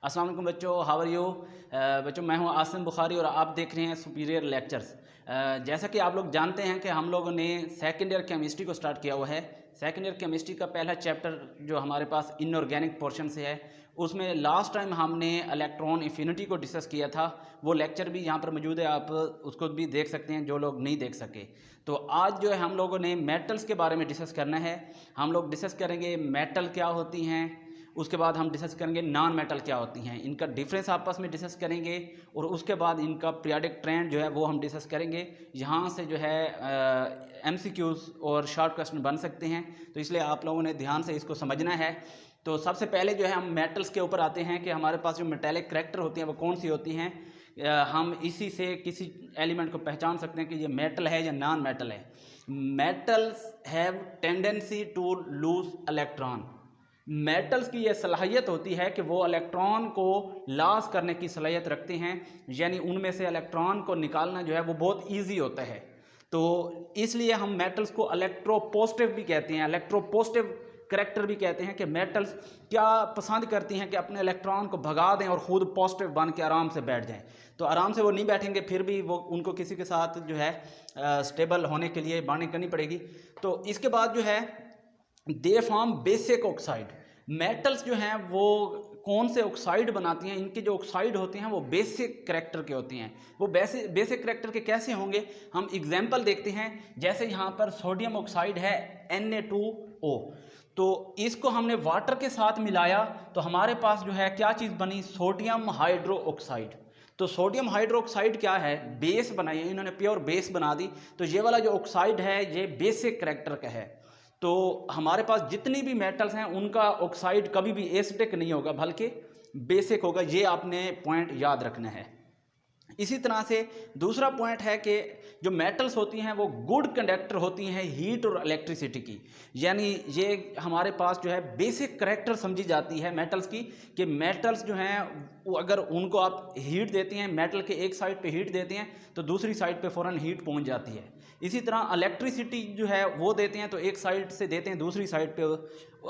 अस्सलाम वालेकुम बच्चों, हाउ आर यू। बच्चों मैं हूं आसिम बुखारी और आप देख रहे हैं सुपीरियर लेक्चर्स। जैसा कि आप लोग जानते हैं कि हम लोगों ने सेकेंड ईयर केमिस्ट्री को स्टार्ट किया हुआ है। सेकेंड ईयर केमिस्ट्री का पहला चैप्टर जो हमारे पास इनऑर्गेनिक पोर्शन से है, उसमें लास्ट टाइम हमने इलेक्ट्रॉन इन्फिनिटी को डिस्कस किया था। वो लेक्चर भी यहाँ पर मौजूद है, आप उसको भी देख सकते हैं जो लोग नहीं देख सके। तो आज जो है हम लोगों ने मेटल्स के बारे में डिस्कस करना है। हम लोग डिस्कस करेंगे मेटल क्या होती हैं, उसके बाद हम डिस्कस करेंगे नॉन मेटल क्या होती हैं, इनका डिफरेंस आपस में डिस्कस करेंगे और उसके बाद इनका पीरियोडिक ट्रेंड जो है वो हम डिस्कस करेंगे। यहाँ से जो है एमसीक्यूज और शॉर्ट क्वेश्चन बन सकते हैं, तो इसलिए आप लोगों ने ध्यान से इसको समझना है। तो सबसे पहले जो है हम मेटल्स के ऊपर आते हैं कि हमारे पास जो मेटेलिक करैक्टर होती हैं वो कौन सी होती हैं। हम इसी से किसी एलिमेंट को पहचान सकते हैं कि ये मेटल है या नॉन मेटल है। Metals have tendency to lose electron. Metals की यह सलाहियत होती है कि वो इलेक्ट्रॉन को लॉस करने की सलाहियत रखते हैं, यानी उनमें से इलेक्ट्रॉन को निकालना जो है वो बहुत ईजी होता है। तो इसलिए हम मेटल्स को इलेक्ट्रोपोजिटिव भी कहते हैं, इलेक्ट्रोपोजिटिव करैक्टर भी कहते हैं कि मेटल्स क्या पसंद करती हैं कि अपने इलेक्ट्रॉन को भगा दें और ख़ुद पॉजिटिव बन के आराम से बैठ जाएं। तो आराम से वो नहीं बैठेंगे, फिर भी वो उनको किसी के साथ जो है स्टेबल होने के लिए बाइंडिंग करनी पड़ेगी। तो इसके बाद जो है they form basic oxide. Metals जो हैं वो कौन से ऑक्साइड बनाती हैं, इनके जो ऑक्साइड होते हैं वो बेसिक करैक्टर के होते हैं। वो बेसिक करैक्टर के कैसे होंगे, हम एग्जांपल देखते हैं। जैसे यहाँ पर सोडियम ऑक्साइड है Na2O, तो इसको हमने वाटर के साथ मिलाया तो हमारे पास जो है क्या चीज़ बनी, सोडियम हाइड्रो ऑक्साइड। तो सोडियम हाइड्रोक्साइड क्या है, बेस बनाई है इन्होंने, प्योर बेस बना दी। तो ये वाला जो ऑक्साइड है ये बेसिक करैक्टर का है। तो हमारे पास जितनी भी मेटल्स हैं उनका ऑक्साइड कभी भी एसिडिक नहीं होगा बल्कि बेसिक होगा, ये आपने पॉइंट याद रखना है। इसी तरह से दूसरा पॉइंट है कि जो मेटल्स होती हैं वो गुड कंडक्टर होती हैं हीट और इलेक्ट्रिसिटी की। यानी ये हमारे पास जो है बेसिक करैक्टर समझी जाती है मेटल्स की, कि मेटल्स जो हैं वो अगर उनको आप हीट देते हैं, मेटल के एक साइड पे हीट देते हैं तो दूसरी साइड पे फ़ौरन हीट पहुंच जाती है। इसी तरह इलेक्ट्रिसिटी जो है वो देते हैं तो एक साइड से देते हैं, दूसरी साइड पे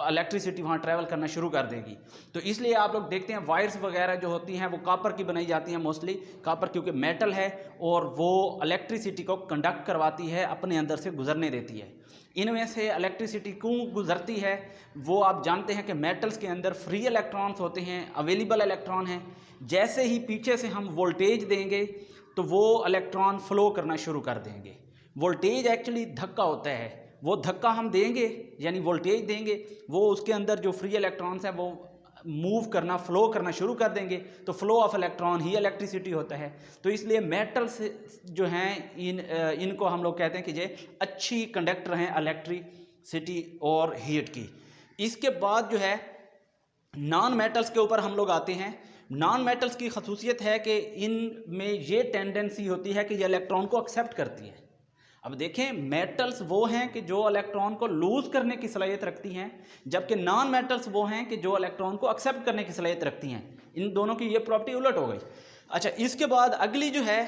इलेक्ट्रिसिटी वहाँ ट्रैवल करना शुरू कर देगी। तो इसलिए आप लोग देखते हैं वायर्स वगैरह जो होती हैं वो कॉपर की बनाई जाती हैं, मोस्टली कॉपर क्योंकि मेटल है और वो इलेक्ट्रिसिटी को कंडक्ट करवाती है, अपने अंदर से गुजरने देती है। इनमें से इलेक्ट्रिसिटी क्यों गुजरती है वो आप जानते हैं कि मेटल्स के अंदर फ्री इलेक्ट्रॉन्स होते हैं, अवेलेबल इलेक्ट्रॉन हैं। जैसे ही पीछे से हम वोल्टेज देंगे तो वो इलेक्ट्रॉन फ्लो करना शुरू कर देंगे। वोल्टेज एक्चुअली धक्का होता है, वो धक्का हम देंगे यानी वोल्टेज देंगे, वो उसके अंदर जो फ्री इलेक्ट्रॉन्स हैं वो मूव करना, फ्लो करना शुरू कर देंगे। तो flow of electron he electricity होता है। तो इसलिए मेटल्स जो हैं इनको हम लोग कहते हैं कि ये अच्छी कंडक्टर हैं इलेक्ट्रिसिटी और हीट की। इसके बाद जो है नॉन मेटल्स के ऊपर हम लोग आते हैं। नॉन मेटल्स की खसूसियत है कि इनमें ये टेंडेंसी होती है कि ये इलेक्ट्रॉन को एक्सेप्ट करती है। अब देखें, मेटल्स वो हैं कि जो इलेक्ट्रॉन को लूज करने की सलाहियत रखती हैं, जबकि नॉन मेटल्स वो हैं कि जो इलेक्ट्रॉन को एक्सेप्ट करने की सलाहियत रखती हैं। इन दोनों की ये प्रॉपर्टी उलट हो गई। अच्छा, इसके बाद अगली जो है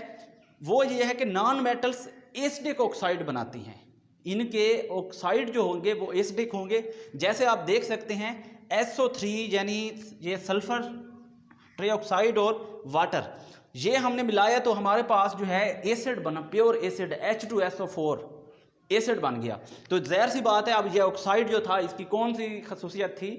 वो ये है कि नॉन मेटल्स एसिडिक ऑक्साइड बनाती हैं। इनके ऑक्साइड जो होंगे वो एसिडिक होंगे। जैसे आप देख सकते हैं SO3 यानी ये सल्फर ट्राइऑक्साइड और वाटर, ये हमने मिलाया तो हमारे पास जो है एसिड बना, प्योर एसिड H2SO4 एसिड बन गया। तो ज़ाहिर सी बात है अब ये ऑक्साइड जो था इसकी कौन सी खसूसियत थी,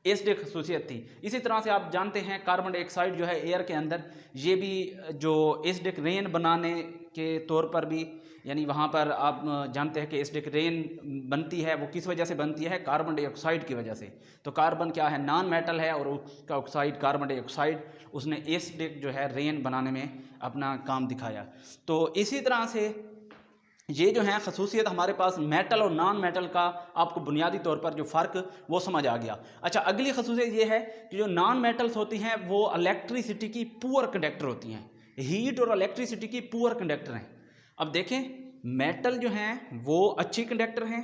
एसिडिक खसूसियत थी। इसी तरह से आप जानते हैं कार्बन डाइऑक्साइड जो है एयर के अंदर, ये भी जो एसिडिक रेन बनाने के तौर पर भी, यानी वहाँ पर आप जानते हैं कि एसिडिक रेन बनती है, वो किस वजह से बनती है, कार्बन डाइऑक्साइड की वजह से। तो कार्बन क्या है, नॉन मेटल है और उसका ऑक्साइड कार्बन डाइऑक्साइड, उसने एसिडिक जो है रेन बनाने में अपना काम दिखाया। तो इसी तरह से ये जो है खसूसियत हमारे पास मेटल और नॉन मेटल का आपको बुनियादी तौर पर जो फ़र्क वो समझ आ गया। अच्छा, अगली खसूसियत ये है कि जो नॉन मेटल्स होती हैं वो इलेक्ट्रिसिटी की पुअर कंडक्टर होती हैं, हीट और इलेक्ट्रिसिटी की पुअर कंडक्टर हैं। अब देखें, मेटल जो हैं वो अच्छी कंडक्टर हैं,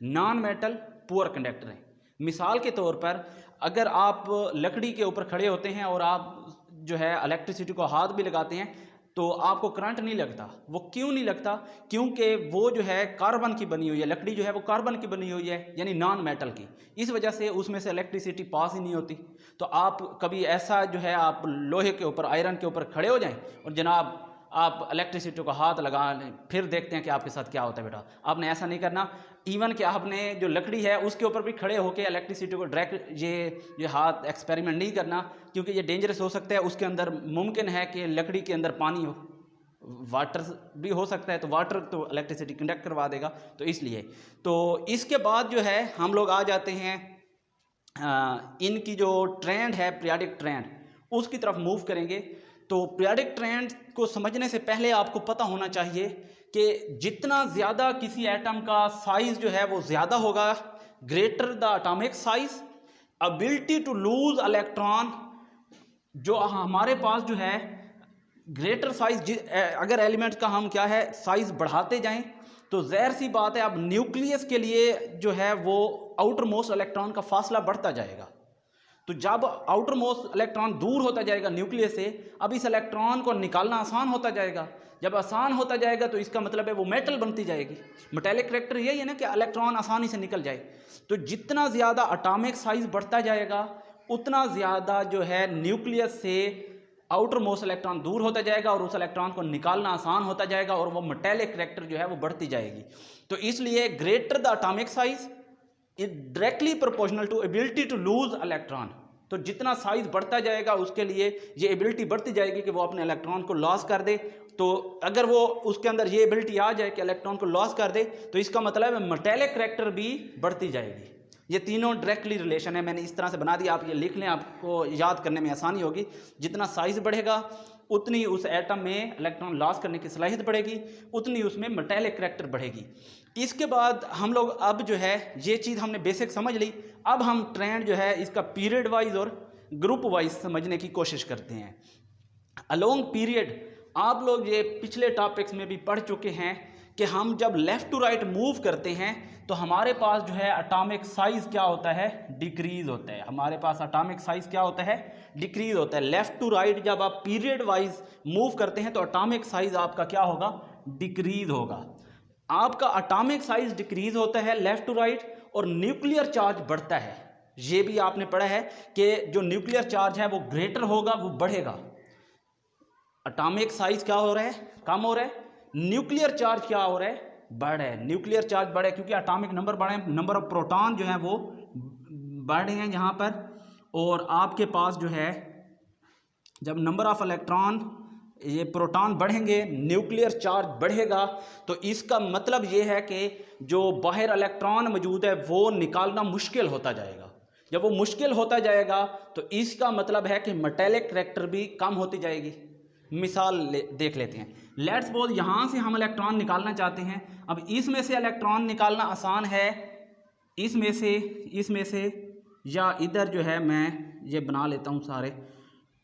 नॉन मेटल पुअर कंडक्टर हैं। मिसाल के तौर पर अगर आप लकड़ी के ऊपर खड़े होते हैं और आप जो है इलेक्ट्रिसिटी को हाथ भी लगाते हैं, तो आपको करंट नहीं लगता। वो क्यों नहीं लगता? क्योंकि वो जो है कार्बन की बनी हुई है, लकड़ी जो है वो कार्बन की बनी हुई है, यानी नॉन मेटल की। इस वजह से उसमें से इलेक्ट्रिसिटी पास ही नहीं होती। तो आप कभी ऐसा जो है आप लोहे के ऊपर, आयरन के ऊपर खड़े हो जाएं और जनाब आप इलेक्ट्रिसिटी को हाथ लगा लें, फिर देखते हैं कि आपके साथ क्या होता है। बेटा आपने ऐसा नहीं करना। इवन कि आपने जो लकड़ी है उसके ऊपर भी खड़े होकर इलेक्ट्रिसिटी को डायरेक्ट ये हाथ एक्सपेरिमेंट नहीं करना, क्योंकि ये डेंजरस हो सकता है। उसके अंदर मुमकिन है कि लकड़ी के अंदर पानी हो, वाटर भी हो सकता है, तो वाटर तो इलेक्ट्रिसिटी कंडक्ट करवा देगा। तो इसलिए तो इसके बाद जो है हम लोग आ जाते हैं इनकी जो ट्रेंड है, पीरियाडिक ट्रेंड, उसकी तरफ मूव करेंगे। तो पीरियाडिक ट्रेंड को समझने से पहले आपको पता होना चाहिए कि जितना ज़्यादा किसी एटम का साइज जो है वो ज़्यादा होगा, greater the atomic size, ability to lose electron, जो हमारे पास जो है ग्रेटर साइज, अगर एलिमेंट का हम क्या है साइज बढ़ाते जाएं तो ज़ाहिर सी बात है अब न्यूक्लियस के लिए जो है वो आउटर मोस्ट इलेक्ट्रॉन का फासला बढ़ता जाएगा। तो जब आउटर मोस्ट इलेक्ट्रॉन दूर होता जाएगा न्यूक्लियस से, अब इस इलेक्ट्रॉन को निकालना आसान होता जाएगा। जब आसान होता जाएगा तो इसका मतलब है वो मेटल बनती जाएगी। मेटेलिक करैक्टर यही है ना कि इलेक्ट्रॉन आसानी से निकल जाए। तो जितना ज़्यादा एटॉमिक साइज बढ़ता जाएगा उतना ज़्यादा जो है न्यूक्लियस से आउटर मोस्ट इलेक्ट्रॉन दूर होता जाएगा और उस इलेक्ट्रॉन को निकालना आसान होता जाएगा और वो मेटेलिक करैक्टर जो है वो बढ़ती जाएगी। तो इसलिए greater the atomic size is directly proportional to ability to lose electron. तो जितना साइज बढ़ता जाएगा उसके लिए ये एबिलिटी बढ़ती जाएगी कि वो अपने इलेक्ट्रॉन को लॉस कर दे। तो अगर वो उसके अंदर ये एबिलिटी आ जाए कि इलेक्ट्रॉन को लॉस कर दे तो इसका मतलब है मेटेलिक करैक्टर भी बढ़ती जाएगी। ये तीनों डायरेक्टली रिलेशन है। मैंने इस तरह से बना दिया, आप ये लिख लें, आपको याद करने में आसानी होगी। जितना साइज बढ़ेगा उतनी उस एटम में इलेक्ट्रॉन लॉस करने की सलाहियत बढ़ेगी, उतनी उसमें मेटेलिक करैक्टर बढ़ेगी। इसके बाद हम लोग अब जो है ये चीज़ हमने बेसिक समझ ली। अब हम ट्रेंड जो है इसका पीरियड वाइज और ग्रुप वाइज समझने की कोशिश करते हैं। अलोंग पीरियड आप लोग ये पिछले टॉपिक्स में भी पढ़ चुके हैं कि हम जब लेफ़्ट टू राइट मूव करते हैं तो हमारे पास जो है एटॉमिक साइज़ क्या होता है, डिक्रीज़ होता है। हमारे पास एटॉमिक साइज़ क्या होता है, डिक्रीज़ होता है। लेफ़्ट टू राइट जब आप पीरियड वाइज मूव करते हैं तो एटॉमिक साइज़ आपका क्या होगा, डिक्रीज़ होगा। आपका एटॉमिक साइज़ डिक्रीज़ होता है लेफ़्ट टू राइट और न्यूक्लियर चार्ज बढ़ता है। ये भी आपने पढ़ा है कि जो न्यूक्लियर चार्ज है वो ग्रेटर होगा, वो बढ़ेगा। एटॉमिक साइज़ क्या हो रहा है, कम हो रहा है। न्यूक्लियर चार्ज क्या हो रहा है, बढ़ रहा है। न्यूक्लियर चार्ज बढ़े क्योंकि एटॉमिक नंबर बढ़े, नंबर ऑफ प्रोटॉन जो है वो बढ़ रहे हैं यहाँ पर। और आपके पास जो है जब नंबर ऑफ इलेक्ट्रॉन, ये प्रोटॉन बढ़ेंगे, न्यूक्लियर चार्ज बढ़ेगा, तो इसका मतलब ये है कि जो बाहर इलेक्ट्रॉन मौजूद है वो निकालना मुश्किल होता जाएगा। जब वो मुश्किल होता जाएगा तो इसका मतलब है कि मेटेलिक करैक्टर भी कम होती जाएगी। मिसाल देख लेते हैं। लेट्स सपोज यहाँ से हम इलेक्ट्रॉन निकालना चाहते हैं। अब इसमें से इलेक्ट्रॉन निकालना आसान है, इसमें से या इधर जो है मैं ये बना लेता हूँ सारे।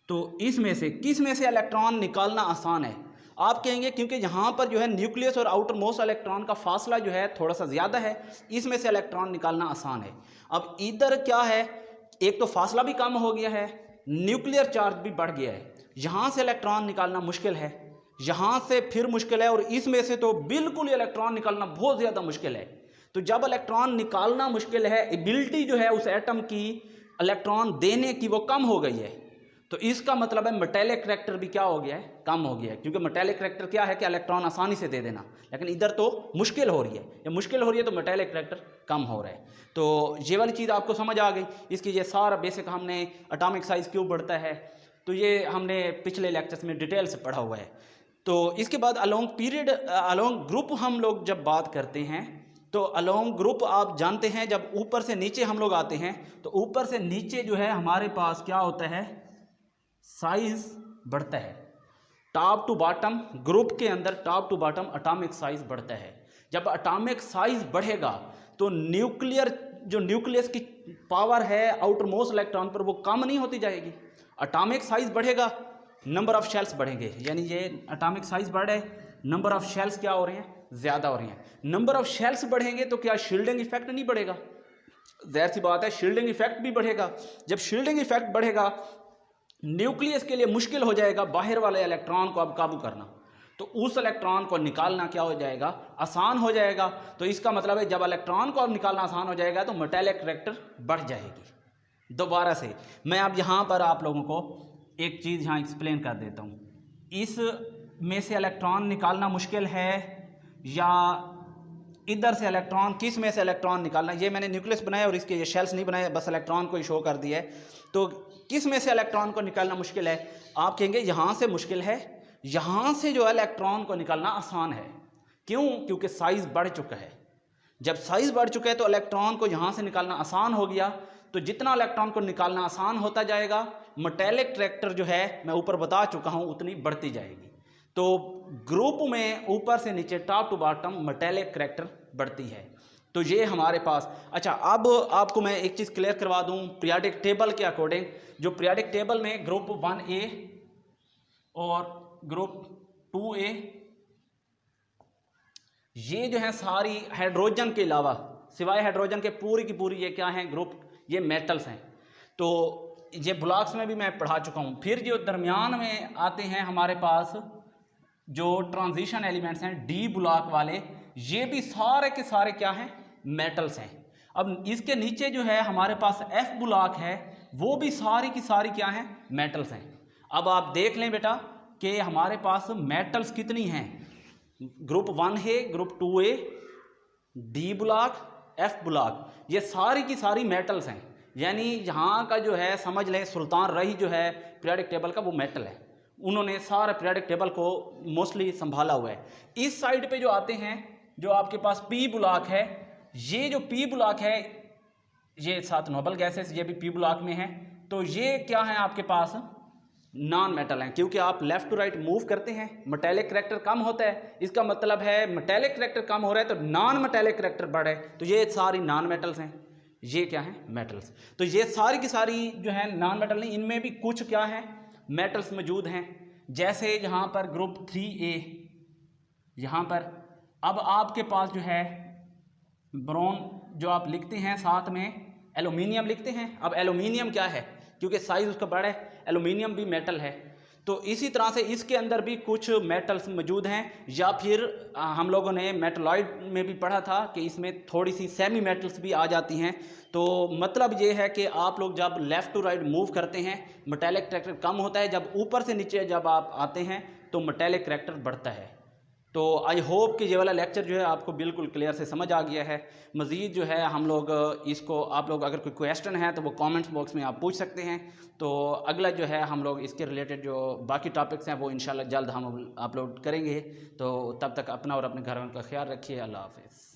तो इसमें से किस में से इलेक्ट्रॉन निकालना आसान है? आप कहेंगे क्योंकि यहाँ पर जो है न्यूक्लियस और आउटर मोस्ट इलेक्ट्रॉन का फासला जो है थोड़ा सा ज़्यादा है, इसमें से इलेक्ट्रॉन निकालना आसान है। अब इधर क्या है, एक तो फासला भी कम हो गया है, न्यूक्लियर चार्ज भी बढ़ गया है। यहाँ से इलेक्ट्रॉन निकालना मुश्किल है, यहाँ से फिर मुश्किल है, और इसमें से तो बिल्कुल इलेक्ट्रॉन निकालना बहुत ज़्यादा मुश्किल है। तो जब इलेक्ट्रॉन निकालना मुश्किल है, एबिलिटी जो है उस एटम की इलेक्ट्रॉन देने की वो कम हो गई है, तो इसका मतलब है मेटेलिक करैक्टर भी क्या हो गया है, कम हो गया है। क्योंकि मेटेलिक करैक्टर क्या है कि इलेक्ट्रॉन आसानी से दे देना, लेकिन इधर तो मुश्किल हो रही है। जब मुश्किल हो रही है तो मेटेलिक करैक्टर कम हो रहा है। तो ये वाली चीज़ आपको समझ आ गई। इसकी ये सारा बेसिक हमने एटॉमिक साइज़ क्यों बढ़ता है तो ये हमने पिछले लेक्चर्स में डिटेल से पढ़ा हुआ है। तो इसके बाद अलोंग पीरियड, अलोंग ग्रुप हम लोग जब बात करते हैं तो अलोंग ग्रुप आप जानते हैं, जब ऊपर से नीचे हम लोग आते हैं तो ऊपर से नीचे जो है हमारे पास क्या होता है, साइज बढ़ता है। टॉप टू बॉटम ग्रुप के अंदर top to bottom atomic size बढ़ता है। जब एटॉमिक साइज बढ़ेगा तो जो न्यूक्लियस की पावर है आउटर मोस्ट इलेक्ट्रॉन पर वो कम नहीं होती जाएगी। एटॉमिक साइज बढ़ेगा, नंबर ऑफ शेल्स बढ़ेंगे, यानी ये एटॉमिक साइज बढ़ रहा है, नंबर ऑफ शेल्स क्या हो रहे हैं, ज़्यादा हो रही हैं। नंबर ऑफ शेल्स बढ़ेंगे तो क्या शील्डिंग इफेक्ट नहीं बढ़ेगा? जाहिर सी बात है शील्डिंग इफेक्ट भी बढ़ेगा। जब शील्डिंग इफेक्ट बढ़ेगा न्यूक्लियस के लिए मुश्किल हो जाएगा बाहर वाले इलेक्ट्रॉन को अब काबू करना, तो उस इलेक्ट्रॉन को निकालना क्या हो जाएगा, आसान हो जाएगा। तो इसका मतलब है जब इलेक्ट्रॉन को अब निकालना आसान हो जाएगा तो मेटालिक करैक्टर बढ़ जाएगी। दोबारा से मैं अब यहाँ पर आप लोगों को एक चीज़ यहाँ एक्सप्लेन कर देता हूँ। इस में से इलेक्ट्रॉन निकालना मुश्किल है या इधर से इलेक्ट्रॉन, किस में से इलेक्ट्रॉन निकालना, ये मैंने न्यूक्लियस बनाया और इसके ये शेल्स नहीं बनाए, बस इलेक्ट्रॉन को ही शो कर दिया है। तो किस में से इलेक्ट्रॉन को निकालना मुश्किल है, आप कहेंगे यहाँ से मुश्किल है, यहाँ से जो इलेक्ट्रॉन को निकालना आसान है। क्यों? क्योंकि साइज़ बढ़ चुका है। जब साइज़ बढ़ चुका है तो इलेक्ट्रॉन को यहाँ से निकालना आसान हो गया, तो जितना इलेक्ट्रॉन को निकालना आसान होता जाएगा मेटालिक करैक्टर जो है मैं ऊपर बता चुका हूँ उतनी बढ़ती जाएगी। तो ग्रुप में ऊपर से नीचे top to bottom metallic character बढ़ती है। तो ये हमारे पास, अच्छा अब आपको मैं एक चीज़ क्लियर करवा दूँ, पीरियोडिक टेबल के अकॉर्डिंग, जो पीरियोडिक टेबल में ग्रुप 1A और ग्रुप 2A, ये जो है सारी हाइड्रोजन के अलावा, सिवाय हाइड्रोजन के पूरी की पूरी ये क्या हैं, ग्रुप, ये मेटल्स हैं। तो ये ब्लॉक्स में भी मैं पढ़ा चुका हूँ। फिर जो दरमियान में आते हैं हमारे पास जो ट्रांजिशन एलिमेंट्स हैं डी ब्लॉक वाले, ये भी सारे के सारे क्या हैं, मेटल्स हैं। अब इसके नीचे जो है हमारे पास एफ ब्लॉक है, वो भी सारी की सारी क्या हैं, मेटल्स हैं। अब आप देख लें बेटा कि हमारे पास मेटल्स कितनी हैं, ग्रुप 1 है, group 2A, D block, F block, ये सारी की सारी मेटल्स हैं। यानी यहाँ का जो है समझ लें सुल्तान रही जो है पीरियोडिक टेबल का वो मेटल है, उन्होंने सारे पीरियोडिक टेबल को मोस्टली संभाला हुआ है। इस साइड पे जो आते हैं, जो आपके पास पी ब्लॉक है, ये जो पी ब्लॉक है, ये 7 नोबल गैसेस, ये भी पी ब्लॉक में है। तो ये क्या है आपके पास, नॉन मेटल हैं। क्योंकि आप लेफ्ट टू राइट मूव करते हैं, मेटालिक करैक्टर कम होता है, इसका मतलब है मेटालिक करैक्टर कम हो रहा है तो नॉन मेटालिक करैक्टर बढ़े, तो ये सारी नॉन मेटल्स हैं। ये क्या है, मेटल्स। तो ये सारी की सारी जो है नॉन मेटल नहीं, इनमें भी कुछ क्या है, मेटल्स मौजूद हैं। जैसे यहाँ पर ग्रुप 3A, यहाँ पर अब आपके पास जो है ब्रोन जो आप लिखते हैं, साथ में एल्यूमिनियम लिखते हैं। अब एल्यूमिनियम क्या है, क्योंकि साइज उसका बड़ा है, एल्यूमिनियम भी मेटल है। तो इसी तरह से इसके अंदर भी कुछ मेटल्स मौजूद हैं, या फिर हम लोगों ने मेटलॉइड में भी पढ़ा था कि इसमें थोड़ी सी सेमी मेटल्स भी आ जाती हैं। तो मतलब ये है कि आप लोग जब लेफ़्ट टू राइट मूव करते हैं मेटालिक करैक्टर कम होता है, जब ऊपर से नीचे जब आप आते हैं तो मेटालिक करैक्टर बढ़ता है। तो आई होप कि ये वाला लेक्चर जो है आपको बिल्कुल क्लियर से समझ आ गया है। मज़ीद जो है हम लोग इसको, आप लोग अगर कोई क्वेश्चन है तो वो कमेंट्स बॉक्स में आप पूछ सकते हैं। तो अगला जो है हम लोग इसके रिलेटेड जो बाकी टॉपिक्स हैं वो इंशाल्लाह जल्द हम अपलोड करेंगे। तो तब तक अपना और अपने घर वालों का ख्याल रखिए। अल्लाह हाफ़िज़।